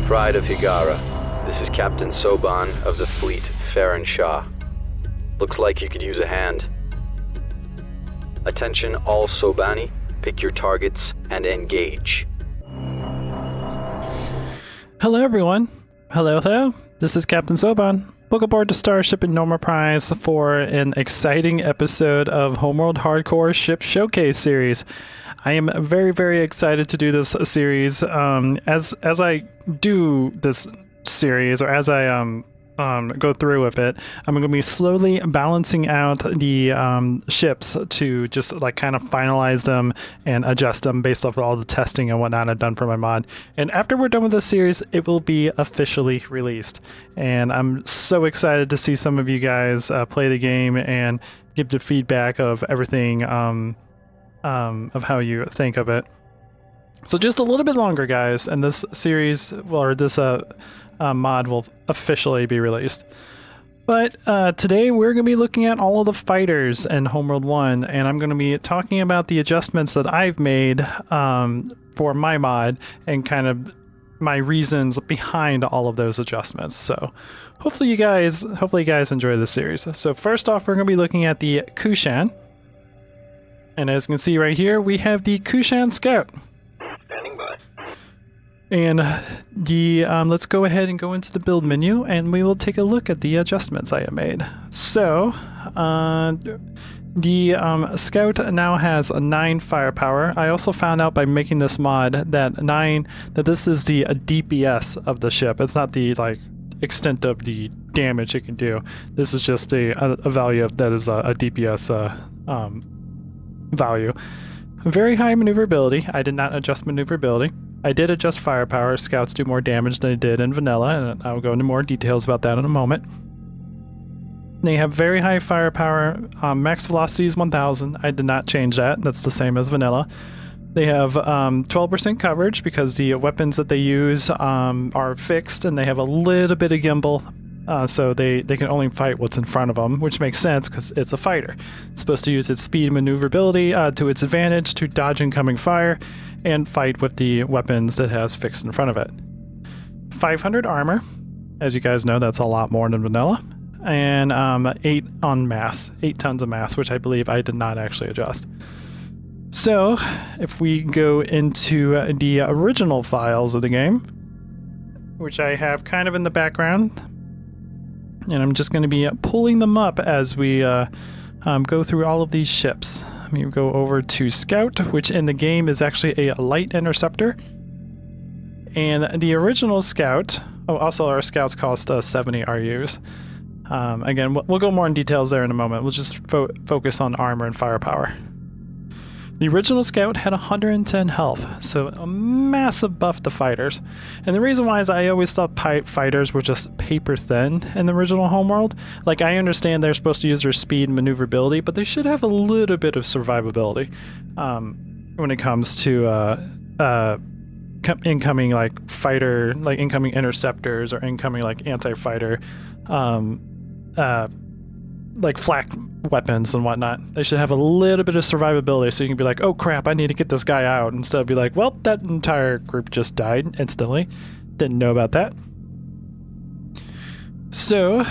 Pride of Higara. This is Captain Soban of the fleet, Farron Shah. Looks like you could use a hand. Attention all Sobani, pick your targets and engage. Hello everyone. Hello. This is Captain Soban. Welcome aboard to Starship Enterprise for an exciting episode of Homeworld Hardcore Ship Showcase series. I am very excited to do this series. As I do this series, or as I go through with it, I'm going to be slowly balancing out the ships to just like kind of finalize them and adjust them based off of all the testing and whatnot I've done for my mod. And after we're done with this series, it will be officially released. And I'm so excited to see some of you guys play the game and give the feedback of everything of how you think of it. So just a little bit longer, guys, and this series, or this mod will officially be released. But today we're going to be looking at all of the fighters in Homeworld 1, and I'm going to be talking about the adjustments that I've made for my mod and kind of my reasons behind all of those adjustments. So hopefully you guys enjoy this series. So first off, we're going to be looking at the Kushan. And as you can see right here, we have the Kushan Scout. Standing by. And the let's go ahead and go into the build menu, and we will take a look at the adjustments I have made. So the Scout now has a 9 firepower. I also found out by making this mod that this is the DPS of the ship. It's not the extent of the damage it can do. This is just a value that is a DPS value. Very high maneuverability. I did not adjust maneuverability. I did adjust firepower. Scouts do more damage than they did in vanilla, and I'll go into more details about that in a moment. They have very high firepower. Max velocity is 1000. I did not change that. That's the same as vanilla. They have 12% coverage because the weapons that they use are fixed, and they have a little bit of gimbal. So they can only fight what's in front of them, which makes sense because it's a fighter. It's supposed to use its speed and maneuverability to its advantage to dodge incoming fire and fight with the weapons that has fixed in front of it. 500 armor. As you guys know, that's a lot more than vanilla. And 8 on mass, 8 tons of mass, which I believe I did not actually adjust. So if we go into the original files of the game, which I have kind of in the background, and I'm just going to be pulling them up as we go through all of these ships. Let me go over to Scout, which in the game is actually a light interceptor. And the original Scout, also our Scouts cost 70 RUs. Again, we'll go more in details there in a moment. We'll just focus on armor and firepower. The original Scout had 110 health, so a massive buff to fighters. And the reason why is I always thought fighters were just paper thin in the original Homeworld. Like, I understand they're supposed to use their speed and maneuverability, but they should have a little bit of survivability when it comes to incoming fighter, incoming interceptors or incoming anti-fighter flak weapons and whatnot. They should have a little bit of survivability so you can be like, oh crap, I need to get this guy out, instead of be like, well, that entire group just died instantly. Didn't know about that. So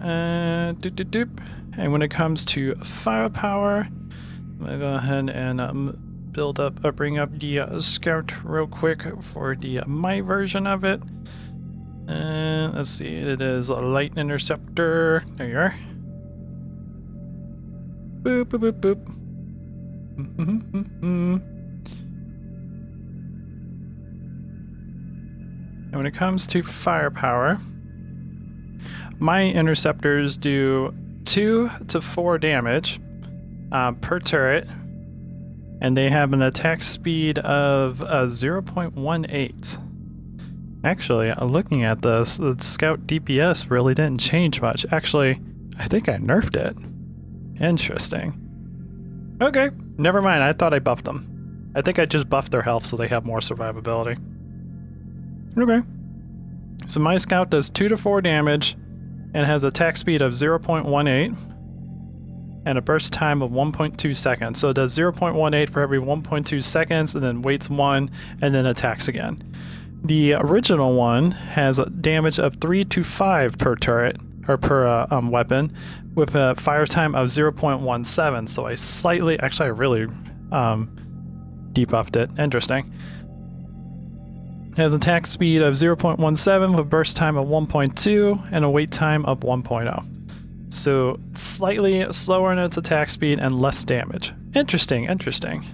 and when it comes to firepower, I'm gonna go ahead and bring up the Scout real quick for the my version of it. And let's see, it is a light interceptor. There you are. Boop, boop, boop, boop. And when it comes to firepower, my interceptors do 2 to 4 damage per turret, and they have an attack speed of 0.18. Actually, looking at this, the Scout DPS really didn't change much. Actually, I think I nerfed it. Interesting. Okay, never mind. I thought I buffed them. I think I just buffed their health so they have more survivability. Okay. So my Scout does 2 to 4 damage and has attack speed of 0.18 and a burst time of 1.2 seconds. So it does 0.18 for every 1.2 seconds and then waits 1 and then attacks again. The original one has a damage of 3 to 5 per turret, or per weapon, with a fire time of 0.17. So I slightly, actually I really debuffed it. Interesting. It has attack speed of 0.17 with burst time of 1.2 and a wait time of 1.0. So slightly slower in its attack speed and less damage. Interesting, interesting.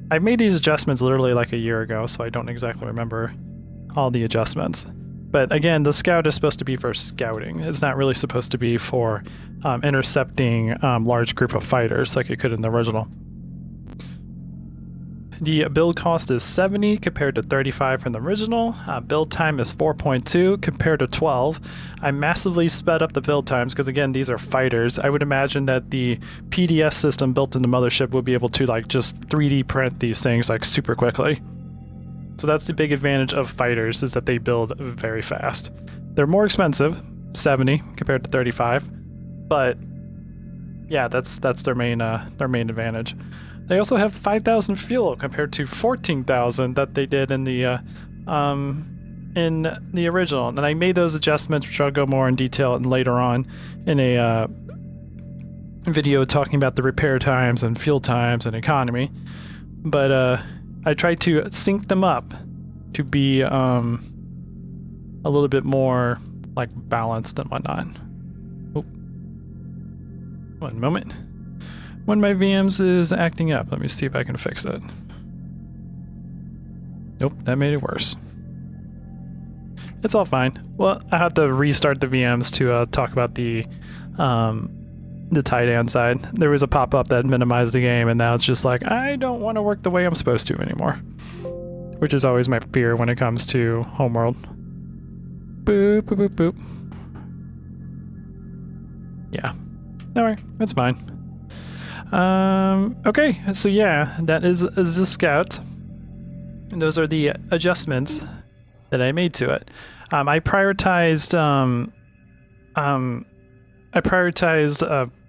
I made these adjustments literally like a year ago, so I don't exactly remember all the adjustments. But again, the scout is supposed to be for scouting. It's not really supposed to be for intercepting large group of fighters like it could in the original. The build cost is 70 compared to 35 from the original. Build time is 4.2 compared to 12. I massively sped up the build times because again, these are fighters. I would imagine that the PDS system built in the mothership would be able to like just 3D print these things like super quickly. So that's the big advantage of fighters, is that they build very fast. They're more expensive, 70 compared to 35, but yeah, that's their main advantage. They also have 5,000 fuel compared to 14,000 that they did in the original. And I made those adjustments, which I'll go more in detail later on in a video talking about the repair times and fuel times and economy. But I tried to sync them up to be a little bit more like balanced and whatnot. Oh. One moment. One of my VMs is acting up. Let me see if I can fix it. Nope, that made it worse. It's all fine. Well, I have to restart the VMs to talk about the Titan side. There was a pop-up that minimized the game, and now it's just like, I don't want to work the way I'm supposed to anymore. Which is always my fear when it comes to Homeworld. Boop, boop, boop, boop. Yeah. Alright, that's fine. Okay, so yeah, that is the scout. And those are the adjustments that I made to it. I prioritized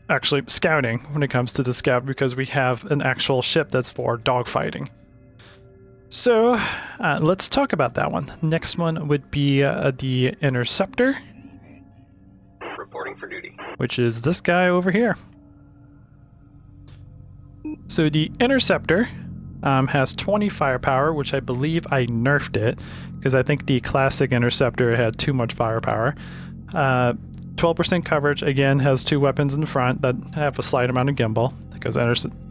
actually scouting when it comes to the scout because we have an actual ship that's for dogfighting. So let's talk about that one. Next one would be the interceptor. Reporting for duty. Which is this guy over here. So the interceptor has 20 firepower, which I believe I nerfed it because I think the classic interceptor had too much firepower. 12% coverage, again, has 2 weapons in the front that have a slight amount of gimbal because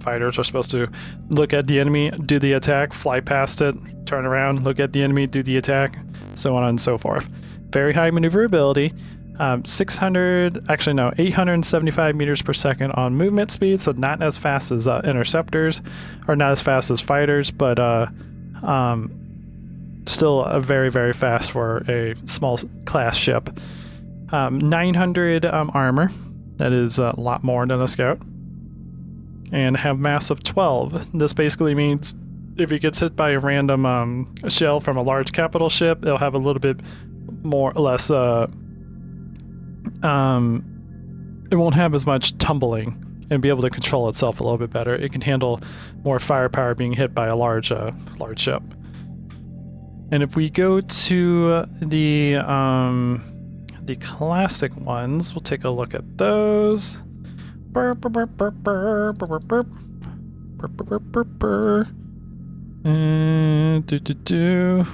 fighters are supposed to look at the enemy, do the attack, fly past it, turn around, look at the enemy, do the attack, so on and so forth. Very high maneuverability. 875 meters per second on movement speed, so not as fast as interceptors, or not as fast as fighters, but still very, very fast for a small class ship. 900 armor, that is a lot more than a scout, and have mass of 12. This basically means if it gets hit by a random shell from a large capital ship, it'll have a little bit more or less it won't have as much tumbling and be able to control itself a little bit better. It can handle more firepower being hit by a large ship. And if we go to the classic ones, we'll take a look at those. And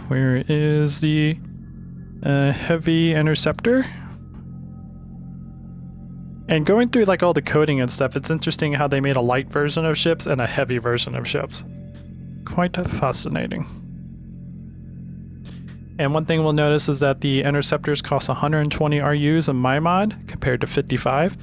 where is the heavy interceptor? And going through like all the coding and stuff, it's interesting how they made a light version of ships and a heavy version of ships. Quite fascinating. And one thing we'll notice is that the interceptors cost 120 RUs in my mod compared to 55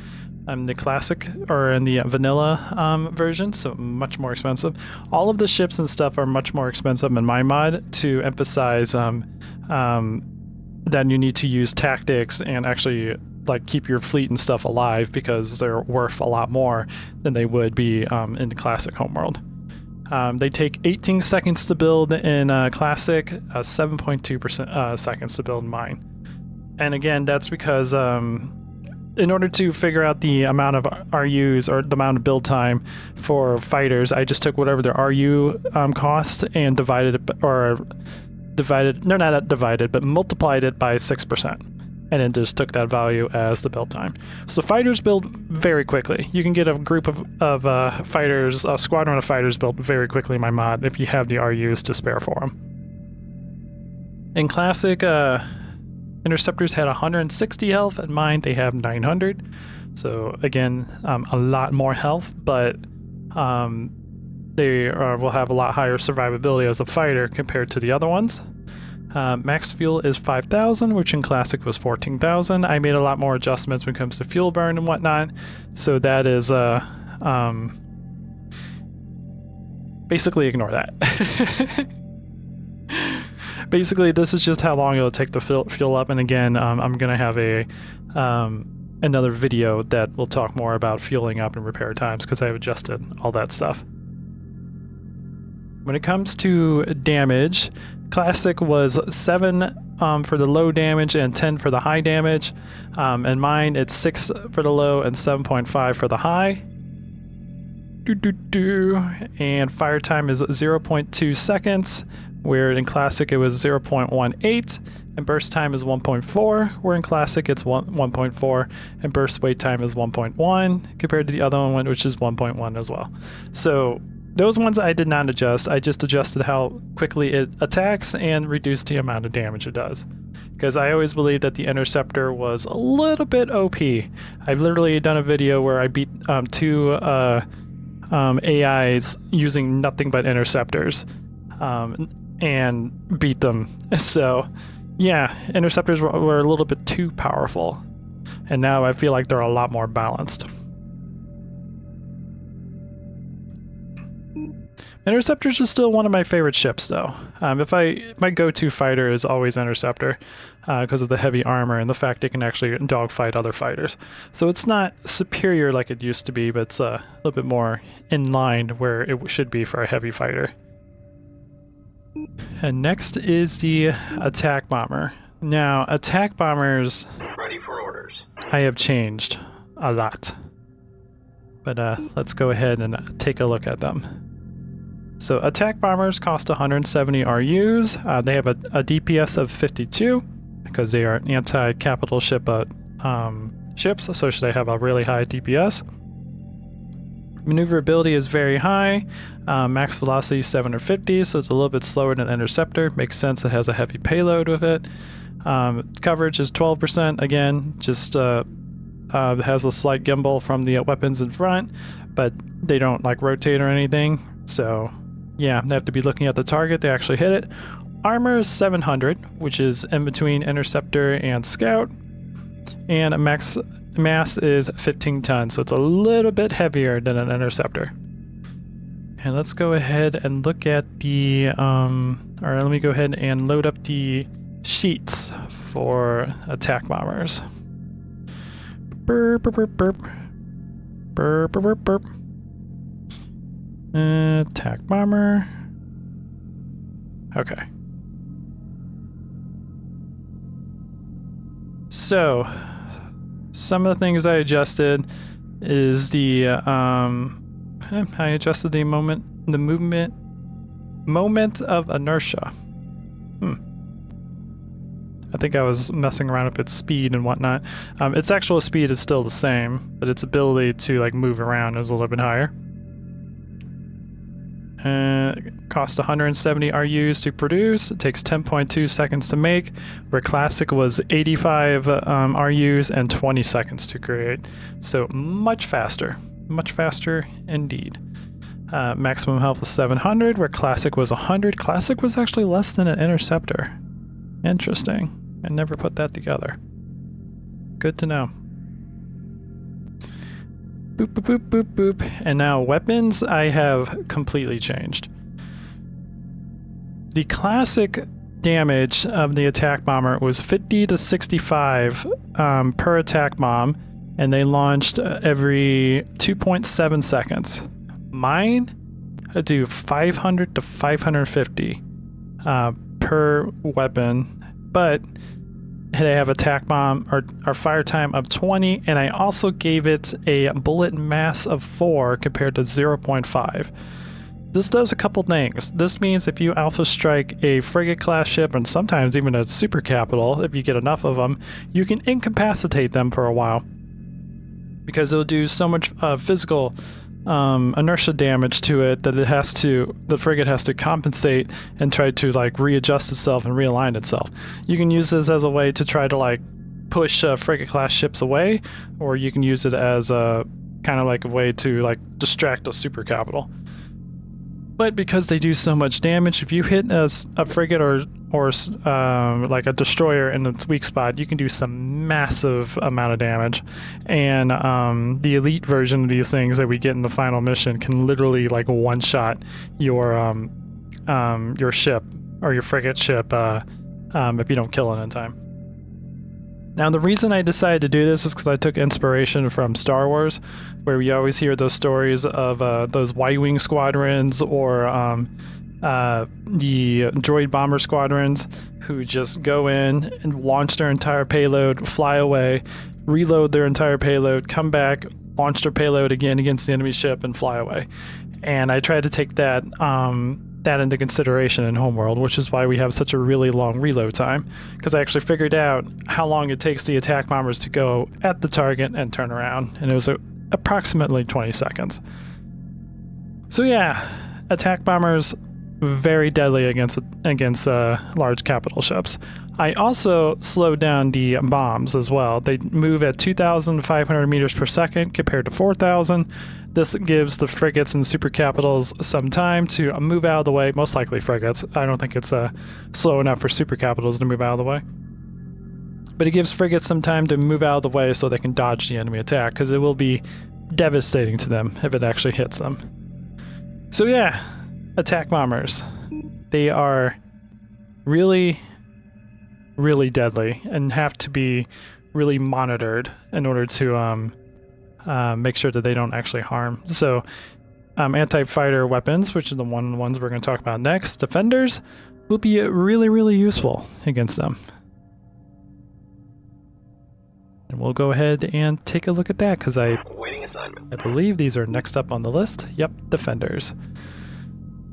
in the classic or in the vanilla version, so much more expensive. All of the ships and stuff are much more expensive in my mod to emphasize that you need to use tactics and actually like keep your fleet and stuff alive because they're worth a lot more than they would be in the classic Homeworld. They take 18 seconds to build in classic, 7.2% seconds to build in mine. And again, that's because in order to figure out the amount of RUs or the amount of build time for fighters, I just took whatever their RU cost and divided multiplied it by 6. And then just took that value as the build time. So fighters build very quickly. You can get a group of fighters, a squadron of fighters built very quickly in my mod if you have the RUs to spare for them. In Classic, Interceptors had 160 health, and mine they have 900. So again, a lot more health, but they will have a lot higher survivability as a fighter compared to the other ones. Max fuel is 5,000, which in Classic was 14,000. I made a lot more adjustments when it comes to fuel burn and whatnot. So that is, basically ignore that. Basically, this is just how long it'll take to fuel up. And again, I'm going to have another video that will talk more about fueling up and repair times because I've adjusted all that stuff. When it comes to damage, Classic was 7 for the low damage and 10 for the high damage. And mine, it's 6 for the low and 7.5 for the high. And fire time is 0.2 seconds, where in Classic it was 0.18, and burst time is 1.4, where in Classic it's 1.4, and burst wait time is 1.1, compared to the other one, which is 1.1 as well. So those ones I did not adjust. I just adjusted how quickly it attacks and reduced the amount of damage it does. Because I always believed that the Interceptor was a little bit OP. I've literally done a video where I beat 2 AIs using nothing but Interceptors and beat them. So yeah, Interceptors were a little bit too powerful. And now I feel like they're a lot more balanced. Interceptors are still one of my favorite ships, though. My go-to fighter is always Interceptor because of the heavy armor and the fact it can actually dogfight other fighters. So it's not superior like it used to be, but it's a little bit more in line where it should be for a heavy fighter. And next is the attack bomber. Now, attack bombers, Ready for orders. I have changed a lot. But let's go ahead and take a look at them. So attack bombers cost 170 RUs. They have a DPS of 52 because they are anti-capital ship ships, so they have a really high DPS. Maneuverability is very high. Max velocity 750, so it's a little bit slower than Interceptor. Makes sense, it has a heavy payload with it. Coverage is 12%. Again, just has a slight gimbal from the weapons in front, but they don't like rotate or anything. So yeah, they have to be looking at the target. They actually hit it. Armor is 700, which is in between Interceptor and Scout. And max mass is 15 tons, so it's a little bit heavier than an Interceptor. And let's go ahead and look at the, or let me go ahead and load up the sheets for attack bombers. Burp, burp, burp, burp. Burp, burp, burp, burp. Attack bomber. Okay. So, some of the things I adjusted is the I adjusted the moment of inertia. I think I was messing around with its speed and whatnot. Its actual speed is still the same, but its ability to like move around is a little bit higher. Cost 170 RUs to produce. It takes 10.2 seconds to make, where Classic was 85 RUs and 20 seconds to create. So much faster indeed. Maximum health is 700, where Classic was 100. Classic was actually less than an Interceptor. Interesting. I never put that together. Good to know. Boop, boop, boop, boop, boop. And now weapons I have completely changed. The Classic damage of the attack bomber was 50 to 65 per attack bomb, and they launched every 2.7 seconds. Mine do 500 to 550 per weapon, but they have attack bomb or fire time of 20, and I also gave it a bullet mass of 4 compared to 0.5. This does a couple things. This means if you alpha strike a frigate class ship, and sometimes even a super capital, if you get enough of them, you can incapacitate them for a while. Because it'll do so much physical inertia damage to it that the frigate has to compensate and try to like readjust itself and realign itself. You can use this as a way to try to like push frigate class ships away, or you can use it as a kind of like a way to like distract a super capital. But because they do so much damage, if you hit a frigate or like a destroyer in its weak spot, you can do some massive amount of damage. And the elite version of these things that we get in the final mission can literally like one-shot your ship or your frigate ship if you don't kill it in time. Now, the reason I decided to do this is because I took inspiration from Star Wars, where we always hear those stories of those Y-Wing squadrons or the droid bomber squadrons who just go in and launch their entire payload, fly away, reload their entire payload, come back, launch their payload again against the enemy ship, and fly away. And I tried to take that into consideration in Homeworld, which is why we have such a really long reload time, because I actually figured out how long it takes the attack bombers to go at the target and turn around, and it was approximately 20 seconds. So yeah, attack bombers, very deadly against large capital ships. I also slowed down the bombs as well. They move at 2,500 meters per second compared to 4,000. This gives the frigates and super capitals some time to move out of the way, most likely frigates. I don't think it's slow enough for super capitals to move out of the way. But it gives frigates some time to move out of the way so they can dodge the enemy attack, because it will be devastating to them if it actually hits them. So yeah, attack bombers. They are really, really deadly and have to be really monitored in order to make sure that they don't actually harm. So anti-fighter weapons, which are the ones we're going to talk about next, defenders, will be really, really useful against them. And we'll go ahead and take a look at that, because I believe these are next up on the list. Yep, defenders.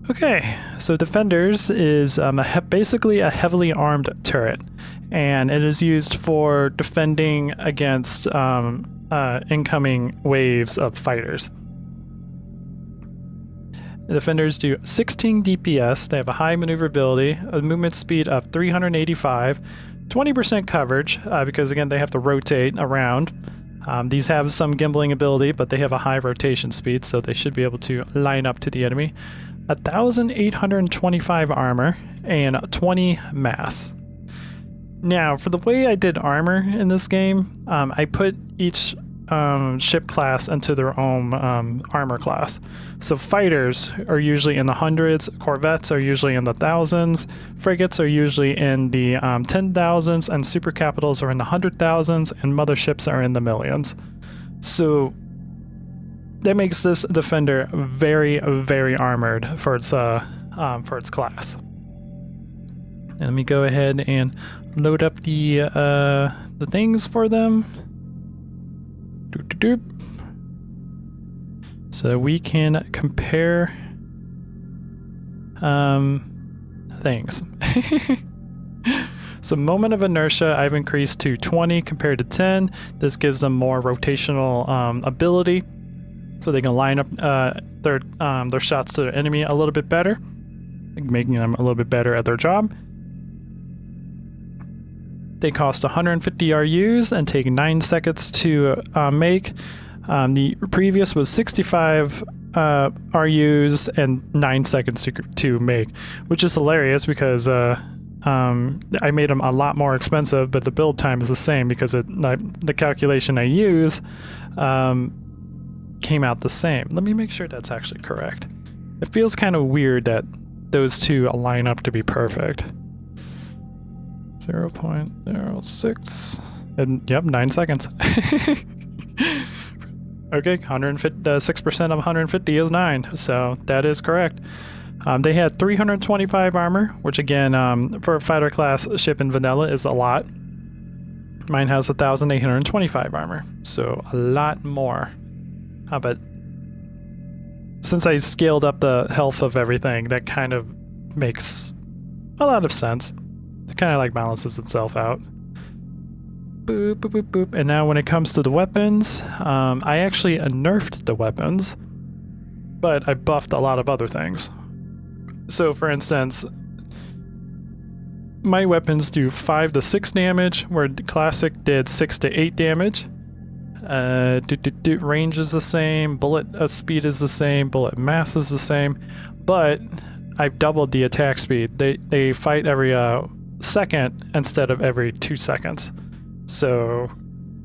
Okay, so defenders is basically a heavily armed turret, and it is used for defending against incoming waves of fighters. The defenders do 16 DPS, they have a high maneuverability, a movement speed of 385, 20% coverage, because again they have to rotate around. These have some gimbling ability, but they have a high rotation speed, so they should be able to line up to the enemy. 1,825 armor and 20 mass. Now, for the way I did armor in this game, I put each ship class into their own armor class. So fighters are usually in the hundreds, corvettes are usually in the thousands, frigates are usually in the 10,000s, and super capitals are in the 100,000s, and motherships are in the millions. So that makes this defender very, very armored for its class. And let me go ahead and load up the things for them. So we can compare things. So moment of inertia I've increased to 20 compared to 10. This gives them more rotational ability, so they can line up their shots to their enemy a little bit better, making them a little bit better at their job. They cost 150 RUs and take 9 seconds to make. The previous was 65 RUs and 9 seconds to make, which is hilarious because I made them a lot more expensive, but the build time is the same because the calculation I use came out the same. Let me make sure that's actually correct. It feels kind of weird that those two line up to be perfect. 0.06 and yep, 9 seconds. Okay, 6% of 150 is 9, so that is correct. They had 325 armor, which again, for a fighter class ship in vanilla is a lot. Mine has 1,825 armor, so a lot more. But since I scaled up the health of everything, that kind of makes a lot of sense. It kind of like balances itself out. Boop, boop, boop, boop. And now when it comes to the weapons, I actually nerfed the weapons, but I buffed a lot of other things. So for instance, my weapons do 5 to 6 damage, where the classic did 6 to 8 damage. Range is the same, bullet speed is the same, bullet mass is the same, but I've doubled the attack speed. They fight every second instead of every 2 seconds. So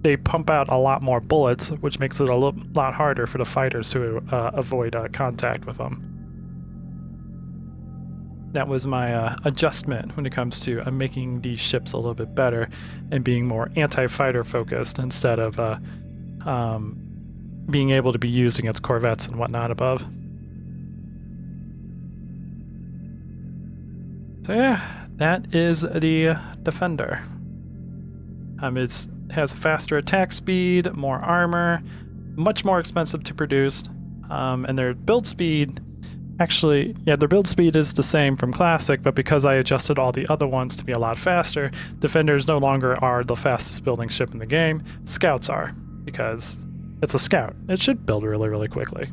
they pump out a lot more bullets, which makes it a lot harder for the fighters to avoid contact with them. That was my adjustment when it comes to making these ships a little bit better and being more anti-fighter focused instead of being able to be used against corvettes and whatnot above. So yeah, that is the Defender. It has a faster attack speed, more armor, much more expensive to produce, and their build speed, actually, yeah, their build speed is the same from Classic, but because I adjusted all the other ones to be a lot faster, Defenders no longer are the fastest building ship in the game. Scouts are, because it's a Scout. It should build really, really quickly.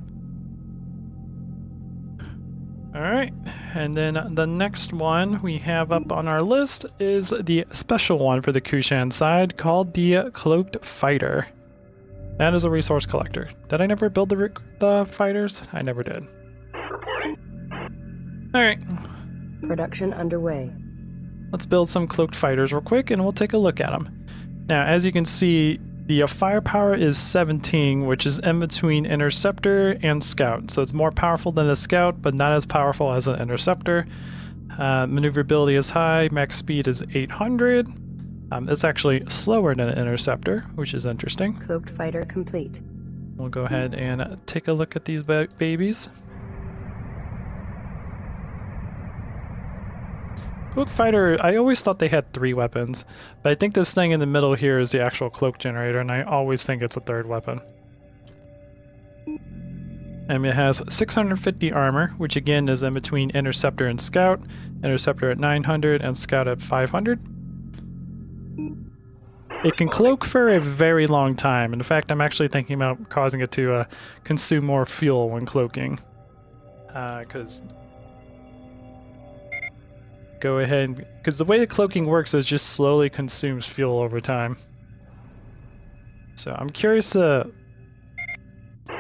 Alright, and then the next one we have up on our list is the special one for the Kushan side called the Cloaked Fighter. That is a resource collector. Did I never build the fighters? I never did. Alright. Production underway. Let's build some Cloaked Fighters real quick and we'll take a look at them. Now, as you can see, the firepower is 17, which is in between Interceptor and Scout. So it's more powerful than a Scout, but not as powerful as an Interceptor. Maneuverability is high, max speed is 800. It's actually slower than an Interceptor, which is interesting. Cloaked Fighter complete. We'll go ahead and take a look at these babies. Cloak Fighter, I always thought they had 3 weapons, but I think this thing in the middle here is the actual cloak generator, and I always think it's a 3rd weapon. And it has 650 armor, which again is in between Interceptor and Scout. Interceptor at 900 and Scout at 500. It can cloak for a very long time. In fact, I'm actually thinking about causing it to consume more fuel when cloaking. Because go ahead, because the way the cloaking works is just slowly consumes fuel over time. So I'm curious to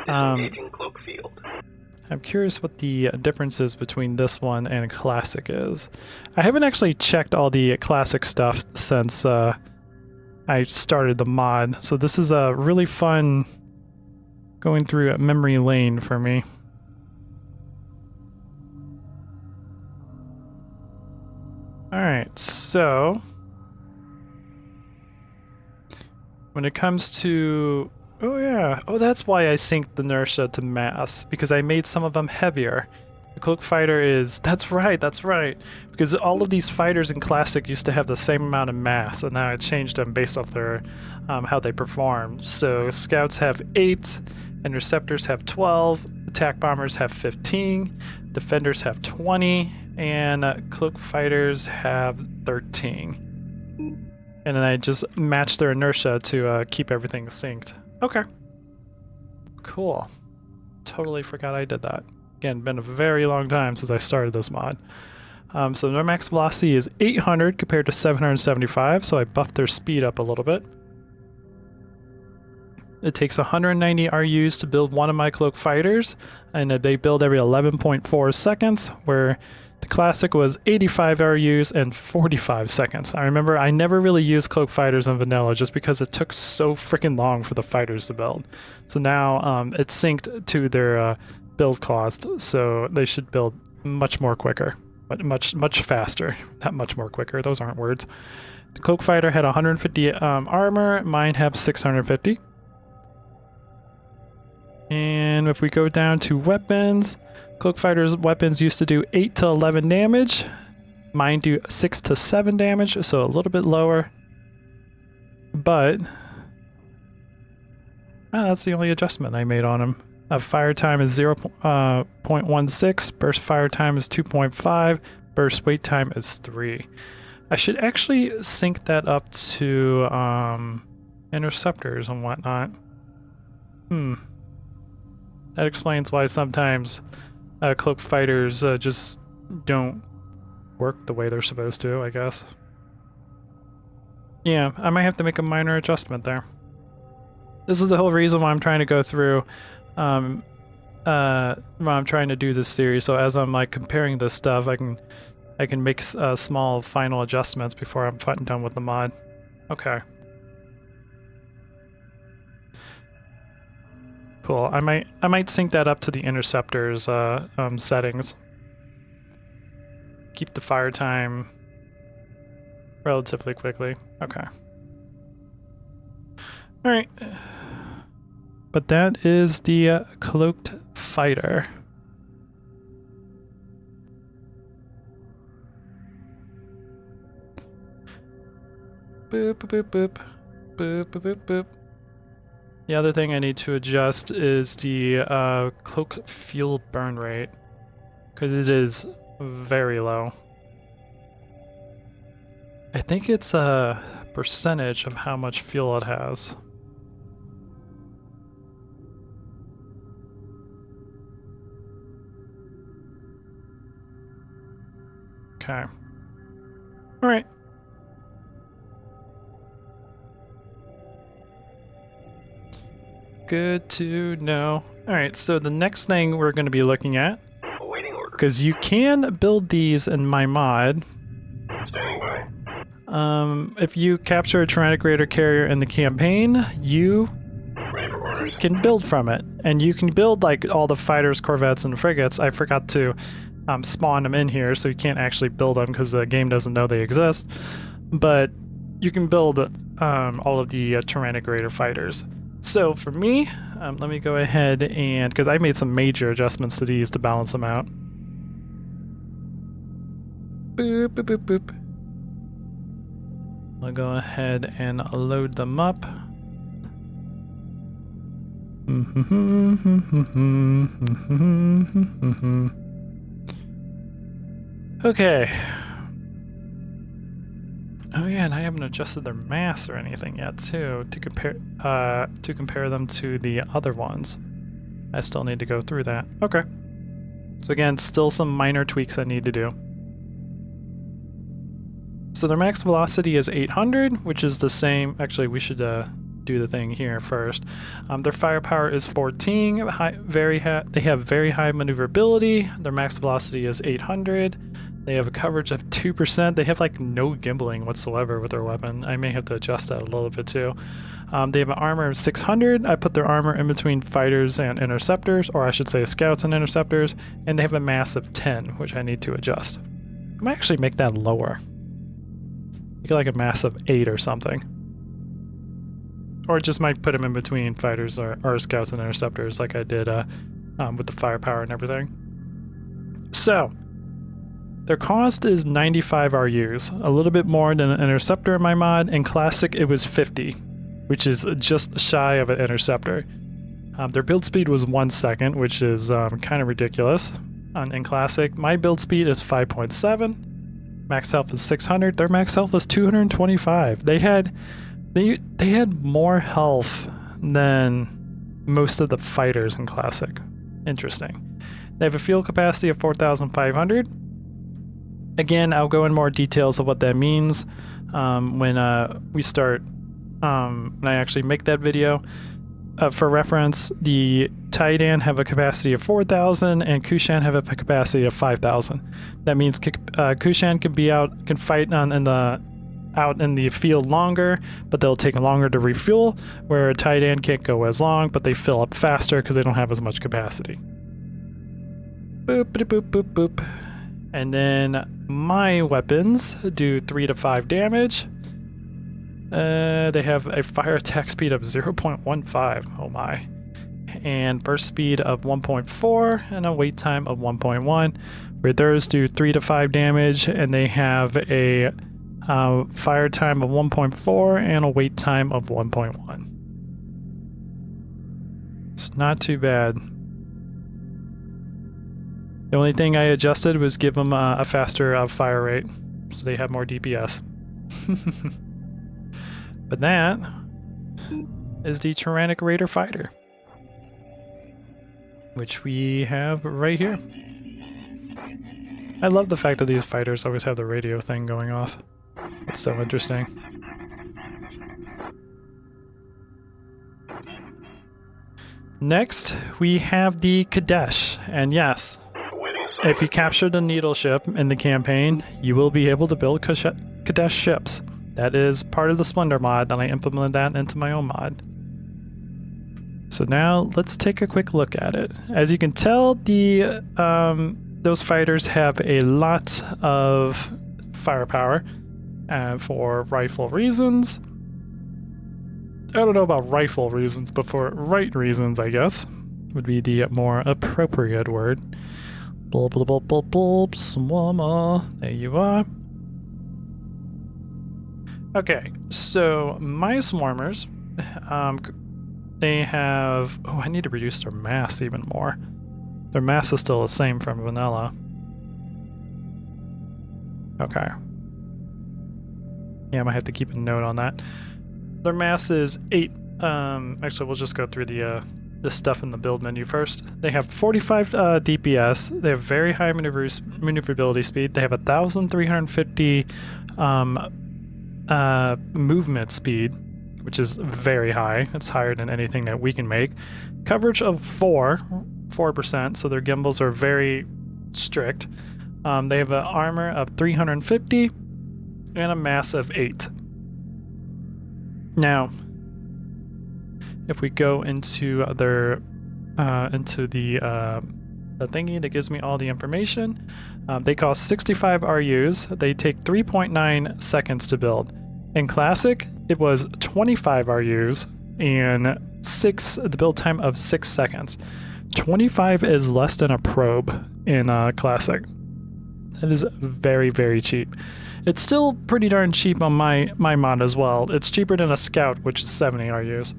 I'm curious what the difference is between this one and Classic is. I haven't actually checked all the Classic stuff since I started the mod, so this is a really fun going through a memory lane for me. Alright, so when it comes to, oh yeah, oh that's why I synced the inertia to mass, because I made some of them heavier. The Cloak Fighter is, that's right, because all of these fighters in Classic used to have the same amount of mass, and now I changed them based off their, how they perform. So Scouts have 8, Interceptors have 12, Attack Bombers have 15, Defenders have 20, and Cloak Fighters have 13. And then I just matched their inertia to keep everything synced. Okay. Cool. Totally forgot I did that. Again, been a very long time since I started this mod. So their max velocity is 800 compared to 775, so I buffed their speed up a little bit. It takes 190 RUs to build one of my Cloak Fighters, and they build every 11.4 seconds, where the Classic was 85 RUs and 45 seconds. I remember I never really used Cloak Fighters in vanilla just because it took so freaking long for the fighters to build. So now it's synced to their build cost, so they should build much more quicker, but much faster. Not much more quicker, those aren't words. The Cloak Fighter had 150 armor, mine have 650. And if we go down to weapons, Cloak Fighter's weapons used to do 8 to 11 damage. Mine do 6 to 7 damage, so a little bit lower. But that's the only adjustment I made on them. Fire time is 0.16. Burst fire time is 2.5. Burst wait time is 3. I should actually sync that up to interceptors and whatnot. That explains why sometimes cloak fighters just don't work the way they're supposed to, I guess. Yeah, I might have to make a minor adjustment there. This is the whole reason why I'm trying to go through, why I'm trying to do this series. So as I'm like comparing this stuff, I can make small final adjustments before I'm done with the mod. Okay. Cool. I might sync that up to the interceptors settings. Keep the fire time relatively quickly. Okay. All right. But that is the cloaked fighter. Boop, boop, boop, boop, boop, boop, boop. The other thing I need to adjust is the cloak fuel burn rate, because it is very low. I think it's a percentage of how much fuel it has. Okay. All right. Good to know. All right, so the next thing we're going to be looking at, because you can build these in my mod. Standing by. If you capture a Tyrannic Raider carrier in the campaign, you Ready for orders. can build from it, and you can build like all the fighters, corvettes, and frigates. I forgot to spawn them in here, so you can't actually build them because the game doesn't know they exist. But you can build all of the Tyrannic Raider fighters. So for me, let me go ahead and, because I made some major adjustments to these to balance them out. Boop, boop, boop, boop. I'll go ahead and load them up. Okay. Oh yeah, and I haven't adjusted their mass or anything yet too to compare them to the other ones. I still need to go through that. Okay. So again, still some minor tweaks I need to do. So their max velocity is 800, which is the same. Actually, we should do the thing here first. Their firepower is 14. They have very high maneuverability. Their max velocity is 800. They have a coverage of 2%. They have like no gimbling whatsoever with their weapon. I may have to adjust that a little bit too. They have an armor of 600. I put their armor in between fighters and interceptors, or I should say scouts and interceptors. And they have a mass of 10, which I need to adjust. I might actually make that lower. Make it like a mass of 8 or something. Or just might put them in between fighters or scouts and interceptors like I did with the firepower and everything. So, their cost is 95 RUs, a little bit more than an interceptor in my mod. In Classic, it was 50, which is just shy of an interceptor. Their build speed was 1 second, which is kind of ridiculous. In Classic, my build speed is 5.7. Max health is 600. Their max health is 225. They had more health than most of the fighters in Classic. Interesting. They have a fuel capacity of 4,500. Again, I'll go in more details of what that means when we start, when I actually make that video. For reference, the Titan have a capacity of 4,000 and Kushan have a capacity of 5,000. That means Kushan can fight out in the field longer, but they'll take longer to refuel, where Titan can't go as long, but they fill up faster because they don't have as much capacity. Boop, boop, boop, boop, boop. And then my weapons do 3 to 5 damage. They have a fire attack speed of 0.15, oh my, and burst speed of 1.4 and a wait time of 1.1, where theirs do 3 to 5 damage, and they have a fire time of 1.4 and a wait time of 1.1. It's not too bad. The only thing I adjusted was give them a faster fire rate, so they have more DPS. But that is the Tyrannic Raider Fighter, which we have right here. I love the fact that these fighters always have the radio thing going off. It's so interesting. Next, we have the Kadesh, and yes, if you capture the Needle ship in the campaign, you will be able to build Kadesh ships. That is part of the Splendor mod, and I implemented that into my own mod. So now let's take a quick look at it. As you can tell, those fighters have a lot of firepower, and for rifle reasons. I don't know about rifle reasons, but for right reasons, I guess, would be the more appropriate word. Bulb, bulb, bulb, bulb, bulb, Swammer. There you are. Okay, so my swarmers, they have... Oh, I need to reduce their mass even more. Their mass is still the same from vanilla. Okay. Yeah, I might have to keep a note on that. Their mass is 8. Actually, we'll just go through the stuff in the build menu first. They have 45 DPS. They have very high maneuverability speed. They have 1,350 movement speed, which is very high. It's higher than anything that we can make. Coverage of 4%, so their gimbals are very strict. They have an armor of 350 and a mass of 8. Now, if we go into their into the thingy that gives me all the information, they cost 65 RUs. They take 3.9 seconds to build. In Classic, it was 25 RUs and the build time of 6 seconds. 25 is less than a probe in Classic. That is very, very cheap. It's still pretty darn cheap on my mod as well. It's cheaper than a Scout, which is 70 RUs.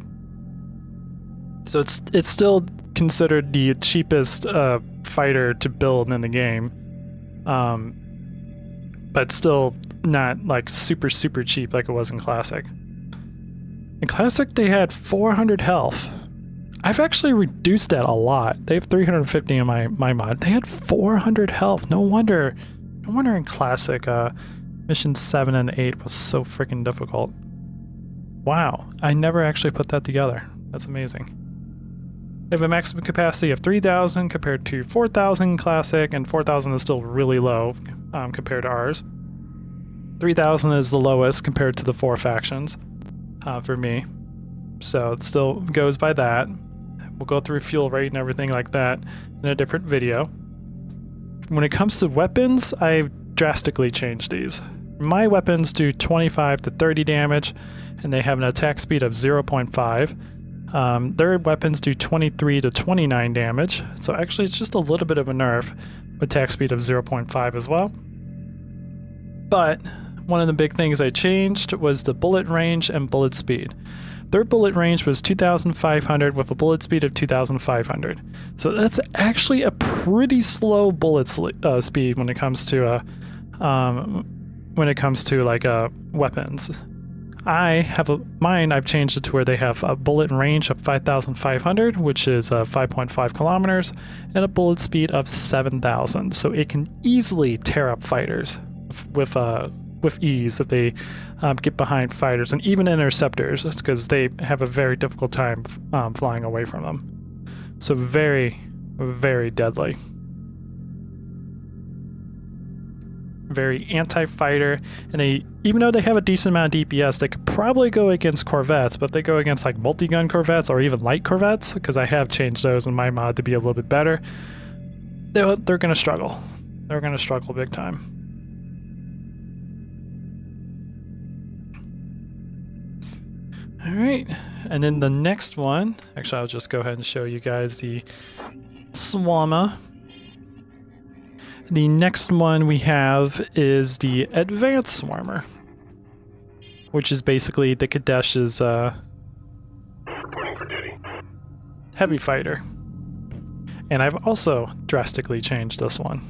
So it's still considered the cheapest fighter to build in the game, but still not like super cheap like it was in Classic. In Classic, they had 400 health. I've actually reduced that a lot. They have 350 in my mod. They had 400 health. No wonder in Classic, Mission 7 and 8 was so freaking difficult. Wow, I never actually put that together. That's amazing. They have a maximum capacity of 3,000 compared to 4,000 Classic, and 4,000 is still really low compared to ours. 3,000 is the lowest compared to the 4 factions for me. So it still goes by that. We'll go through fuel rate and everything like that in a different video. When it comes to weapons, I've drastically changed these. My weapons do 25 to 30 damage, and they have an attack speed of 0.5. Their weapons do 23 to 29 damage, so actually it's just a little bit of a nerf, attack speed of 0.5 as well. But one of the big things I changed was the bullet range and bullet speed. Their bullet range was 2,500 with a bullet speed of 2,500. So that's actually a pretty slow bullet speed when it comes to like weapons. I've changed it to where they have a bullet range of 5,500, which is 5.5 kilometers, and a bullet speed of 7,000. So it can easily tear up fighters with ease if they get behind fighters and even interceptors. That's because they have a very difficult time flying away from them. So very, very deadly. Very anti-fighter, and even though they have a decent amount of DPS, they could probably go against corvettes, but they go against like multi-gun corvettes or even light corvettes, because I have changed those in my mod to be a little bit better. They're gonna struggle. They're gonna struggle big time. All right, and then the next one, actually I'll just go ahead and show you guys the Swama. The next one we have is the Advanced Swarmer, which is basically the Kadesh's Reporting for duty. heavy fighter. And I've also drastically changed this one.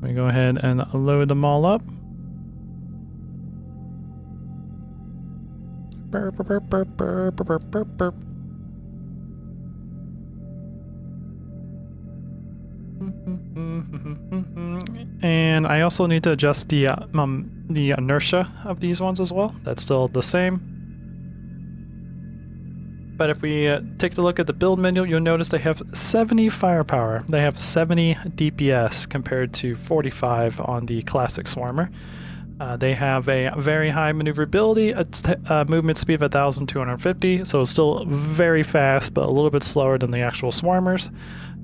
Let me go ahead and load them all up. Burp, burp, burp, burp, burp, burp, burp. And I also need to adjust the inertia of these ones as well. That's still the same. But if we take a look at the build menu, you'll notice they have 70 firepower. They have 70 DPS compared to 45 on the classic Swarmer. They have a very high maneuverability, a movement speed of 1,250, so it's still very fast, but a little bit slower than the actual Swarmers.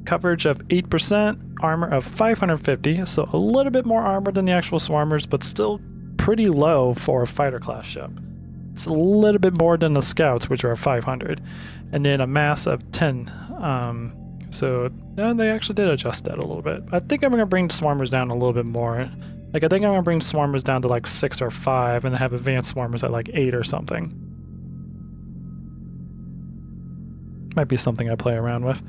Coverage of 8%, armor of 550, so a little bit more armor than the actual Swarmers, but still pretty low for a fighter class ship. It's a little bit more than the Scouts, which are 500, and then a mass of 10. So they actually did adjust that a little bit. I think I'm going to bring the Swarmers down a little bit more. Like, I think I'm going to bring Swarmers down to like 6 or 5 and have advanced Swarmers at like 8 or something. Might be something I play around with.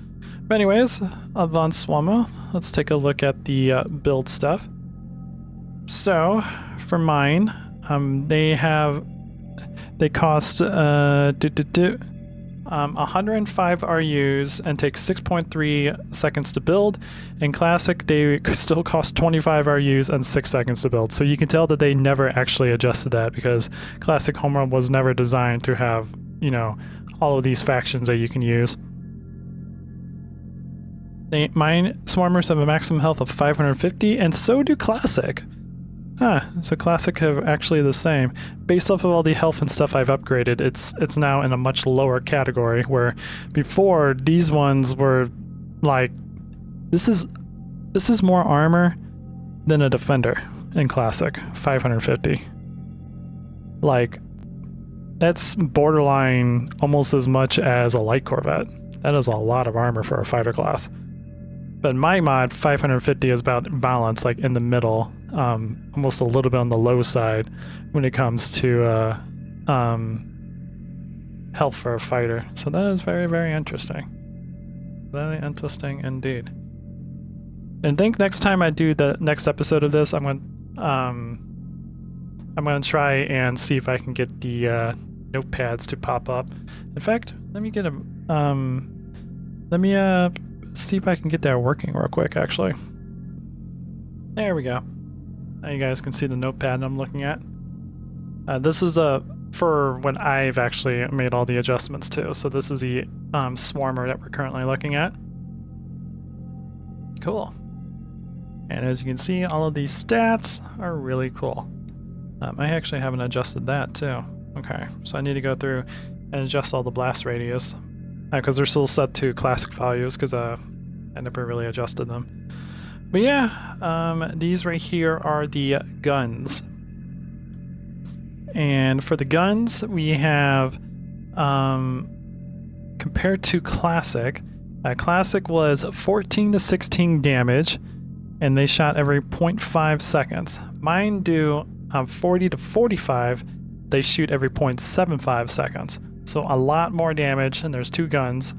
But anyways, Advanced Swarmer, let's take a look at the build stuff. So, for mine, they cost 105 RUs and take 6.3 seconds to build. In Classic, they still cost 25 RUs and 6 seconds to build. So you can tell that they never actually adjusted that, because Classic Homeworld was never designed to have, you know, all of these factions that you can use. Mine Swarmers have a maximum health of 550, and so do Classic. So Classic have actually the same. Based off of all the health and stuff I've upgraded, it's now in a much lower category, where before these ones were like, this is more armor than a Defender in Classic, 550. Like, that's borderline almost as much as a light Corvette. That is a lot of armor for a fighter class. But my mod, 550, is about balanced, like in the middle, almost a little bit on the low side when it comes to health for a fighter. So that is very, very interesting. Very interesting indeed. And I think next time I do the next episode of this, I'm gonna try and see if I can get the notepads to pop up. In fact, let me get a see if I can get that working real quick, actually. There we go. Now you guys can see the notepad I'm looking at. This is for when I've actually made all the adjustments too. So this is the Swarmer that we're currently looking at. Cool. And as you can see, all of these stats are really cool. I actually haven't adjusted that too. Okay, so I need to go through and adjust all the blast radius, because they're still set to classic values, because I never really adjusted them. But yeah, these right here are the guns. And for the guns, we have, compared to Classic, Classic was 14 to 16 damage, and they shot every 0.5 seconds. Mine do 40 to 45, they shoot every 0.75 seconds. So a lot more damage, and there's 2 guns.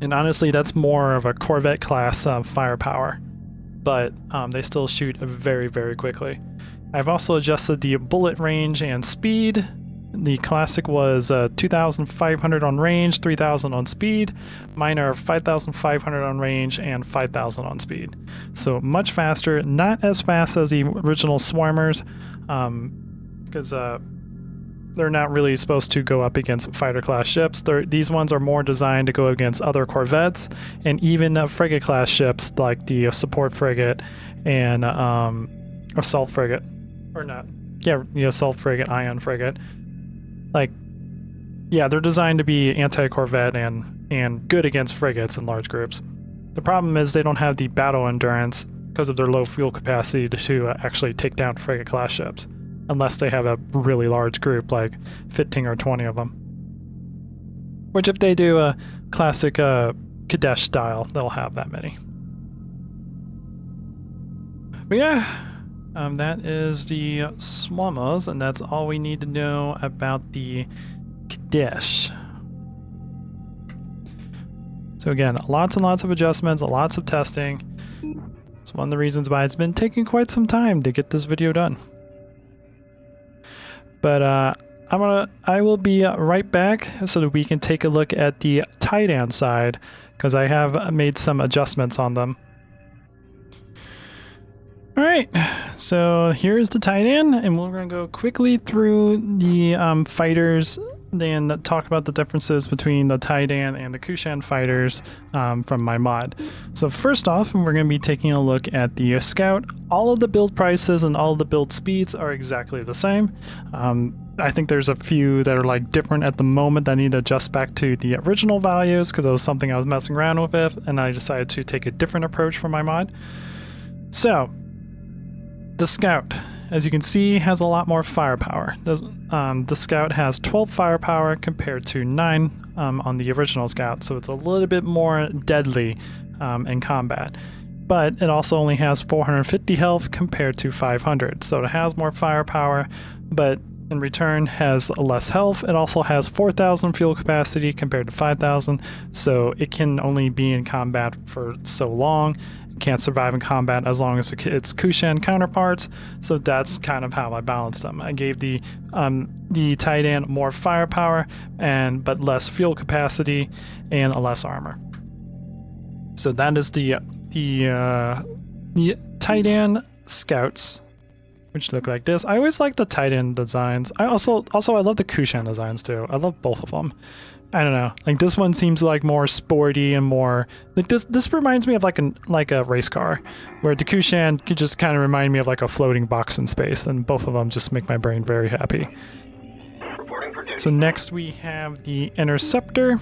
And honestly, that's more of a Corvette class firepower. But they still shoot very, very quickly. I've also adjusted the bullet range and speed. The Classic was 2,500 on range, 3,000 on speed. Mine are 5,500 on range and 5,000 on speed. So much faster, not as fast as the original Swarmers, because they're not really supposed to go up against fighter class ships. These ones are more designed to go against other Corvettes and even frigate class ships like the support frigate and assault frigate, or not? Yeah, the assault frigate, ion frigate. Like, yeah, they're designed to be anti-Corvette and good against frigates in large groups. The problem is they don't have the battle endurance because of their low fuel capacity to actually take down frigate class ships, unless they have a really large group, like 15 or 20 of them. Which if they do a classic Kadesh style, they'll have that many. But yeah, that is the Swarmers, and that's all we need to know about the Kadesh. So again, lots and lots of adjustments, lots of testing. It's one of the reasons why it's been taking quite some time to get this video done. But I will be right back so that we can take a look at the Titan side, because I have made some adjustments on them. All right, so here's the Titan, and we're going to go quickly through the fighters, then talk about the differences between the Titan and the Kushan fighters from my mod. So first off, we're going to be taking a look at the Scout. All of the build prices and all of the build speeds are exactly the same. I think there's a few that are like different at the moment that I need to adjust back to the original values, because it was something I was messing around with, and I decided to take a different approach for my mod. So the Scout, as you can see, has a lot more firepower. The Scout has 12 firepower compared to 9 on the original Scout, so it's a little bit more deadly in combat. But it also only has 450 health compared to 500, so it has more firepower, but in return has less health. It also has 4,000 fuel capacity compared to 5,000, so it can only be in combat for so long. Can't survive in combat as long as its Kushan counterparts, so that's kind of how I balanced them. I gave the Titan more firepower but less fuel capacity and less armor. So that is the Titan Scouts, which look like this. I always like the Titan designs. I also I love the Kushan designs too. I love both of them. I don't know, like this one seems like more sporty and more like this reminds me of like a race car, where the Kushan could just kind of remind me of like a floating box in space, and both of them just make my brain very happy. So next we have the Interceptor.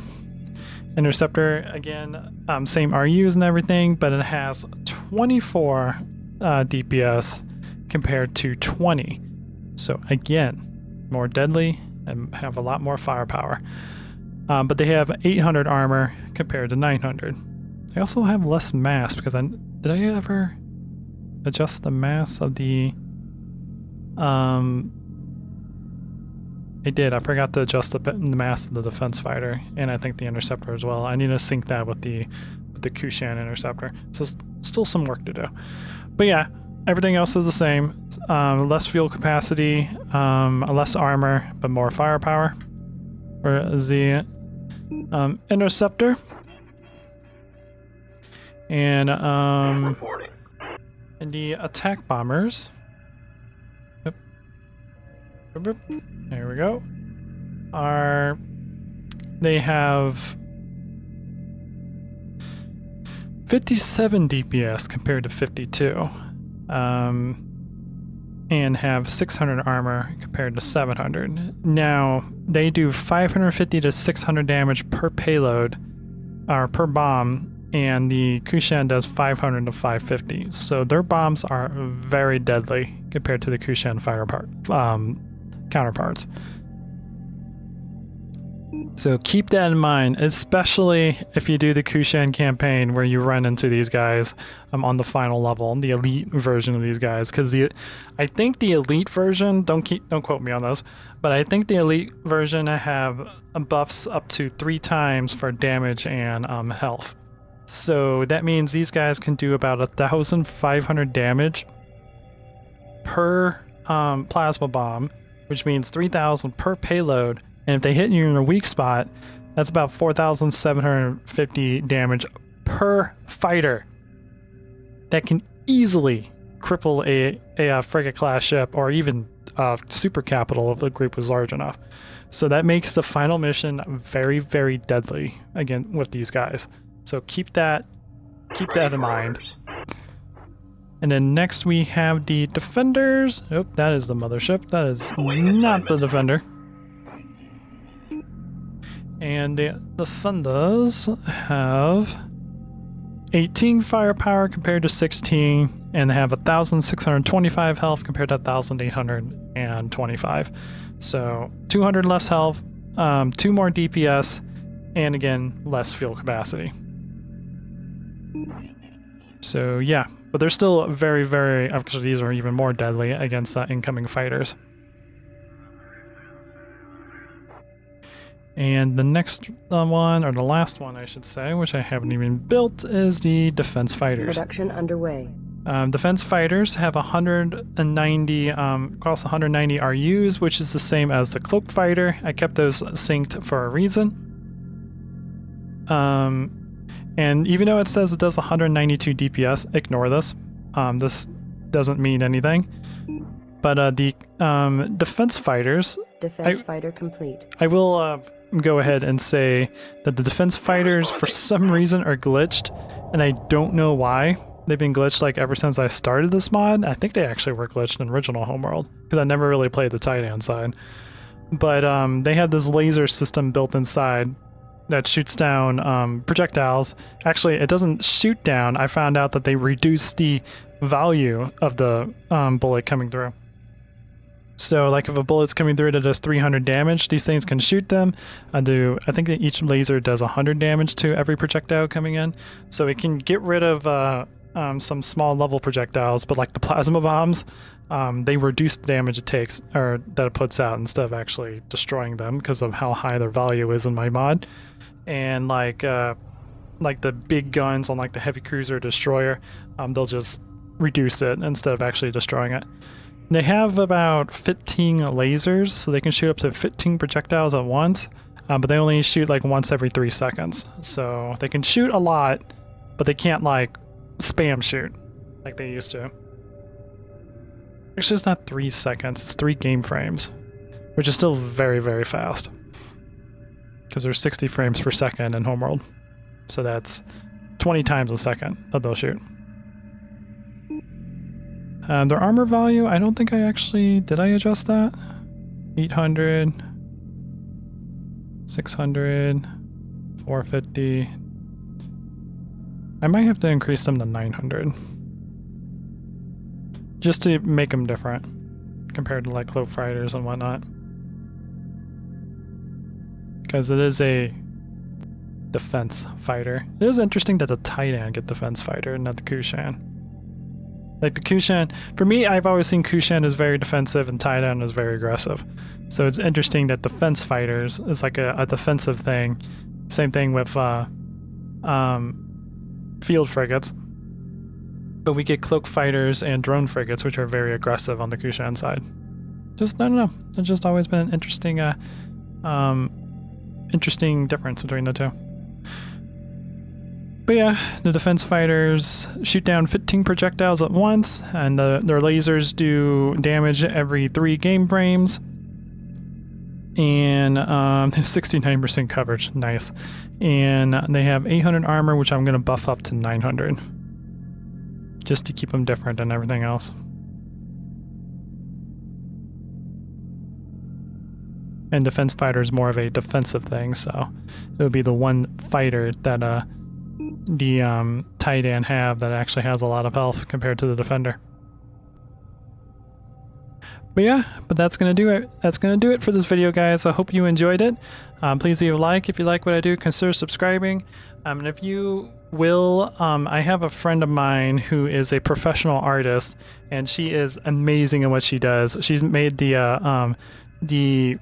Interceptor, again, same RUs and everything, but it has 24 DPS compared to 20. So again, more deadly and have a lot more firepower. But they have 800 armor compared to 900. They also have less mass, because did I ever adjust the mass of the... I did. I forgot to adjust the mass of the defense fighter, and I think the Interceptor as well. I need to sync that with the Kushan Interceptor. So still some work to do. But yeah, everything else is the same. Less fuel capacity, less armor, but more firepower for the Interceptor. And the attack bombers. Yep. There we go. They have 57 DPS compared to 52. And have 600 armor compared to 700. Now, they do 550 to 600 damage per payload, or per bomb, and the Kushan does 500 to 550. So their bombs are very deadly compared to the Kushan counterparts. So keep that in mind, especially if you do the Kushan campaign where you run into these guys on the final level, the elite version of these guys. Because I think the elite version, don't quote me on those, but I think the elite version have buffs up to 3 times for damage and health. So that means these guys can do about 1,500 damage per plasma bomb, which means 3,000 per payload. And if they hit you in a weak spot, that's about 4,750 damage per fighter. That can easily cripple a frigate-class ship, or even super capital if the group was large enough. So that makes the final mission very, very deadly, again, with these guys. So keep that in mind. And then next we have the Defenders. Oh, that is the mothership. That is not the Defender. And the Defenders have 18 firepower compared to 16, and they have 1,625 health compared to 1,825. So 200 less health, 2 more DPS, and again, less fuel capacity. So yeah, but they're still very, very, actually these are even more deadly against incoming fighters. And the next one, or the last one I should say, which I haven't even built, is the defense fighters. Production underway. Defense fighters have 190, cost 190 RUs, which is the same as the cloak fighter. I kept those synced for a reason. And even though it says it does 192 DPS, ignore this. This doesn't mean anything. But the defense fighters... Defense fighter complete. I will go ahead and say that the defense fighters, for some reason, are glitched, and I don't know why. They've been glitched like ever since I started this mod. I think they actually were glitched in original Homeworld, because I never really played the Titan side. But they have this laser system built inside that shoots down projectiles. Actually, it doesn't shoot down. I found out that they reduce the value of the bullet coming through. So like if a bullet's coming through that does 300 damage, these things can shoot them. I think that each laser does 100 damage to every projectile coming in. So it can get rid of some small level projectiles, but like the plasma bombs, they reduce the damage it takes, or that it puts out, instead of actually destroying them because of how high their value is in my mod. And like the big guns on like the heavy cruiser destroyer, they'll just reduce it instead of actually destroying it. They have about 15 lasers, so they can shoot up to 15 projectiles at once, but they only shoot like once every 3 seconds. So they can shoot a lot, but they can't like spam shoot like they used to. Actually, it's not 3 seconds, it's 3 game frames, which is still very, very fast. Because there's 60 frames per second in Homeworld. So that's 20 times a second that they'll shoot. Their armor value, I don't think I actually... Did I adjust that? 800, 600, 450. I might have to increase them to 900. Just to make them different compared to like cloak fighters and whatnot. Because it is a defense fighter. It is interesting that the Titan get defense fighter and not the Kushan. Like the Kushan, for me, I've always seen Kushan as very defensive and Titan as very aggressive. So it's interesting that defense fighters is like a defensive thing. Same thing with field frigates. But we get cloak fighters and drone frigates, which are very aggressive on the Kushan side. Just, I don't know. It's just always been an interesting, interesting difference between the two. But yeah, the defense fighters shoot down 15 projectiles at once, and their lasers do damage every 3 game frames. And 69% coverage, nice. And they have 800 armor, which I'm going to buff up to 900. Just to keep them different than everything else. And defense fighter is more of a defensive thing, so it would be the one fighter that the Titan have that actually has a lot of health compared to the defender. But yeah, that's gonna do it. That's gonna do it for this video, guys. I hope you enjoyed it. Please leave a like if you like what I do. Consider subscribing. And if you will, I have a friend of mine who is a professional artist, and she is amazing in what she does. She's made the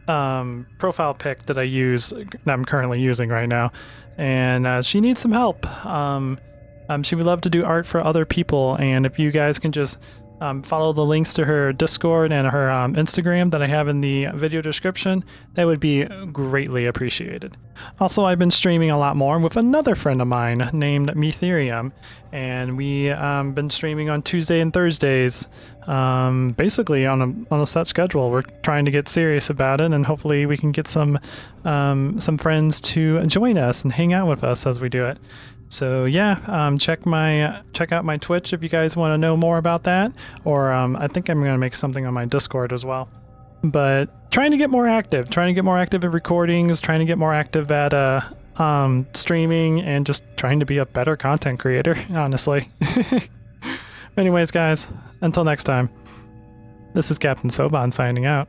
profile pic that I use, that I'm currently using right now, and she needs some help. She would love to do art for other people, and if you guys can just follow the links to her Discord and her Instagram that I have in the video description, that would be greatly appreciated. Also, I've been streaming a lot more with another friend of mine named Metherium, and we been streaming on Tuesday and Thursdays, basically on a set schedule. We're trying to get serious about it, and hopefully we can get some friends to join us and hang out with us as we do it. So yeah, check out my Twitch if you guys want to know more about that, or I think I'm gonna make something on my Discord as well. But trying to get more active at recordings, trying to get more active at streaming, and just trying to be a better content creator, honestly. Anyways, guys, until next time, this is Captain Soban signing out.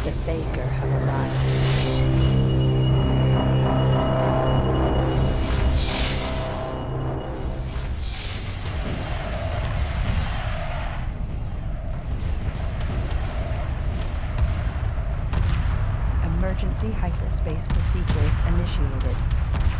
The Faker have arrived. Emergency hyperspace procedures initiated.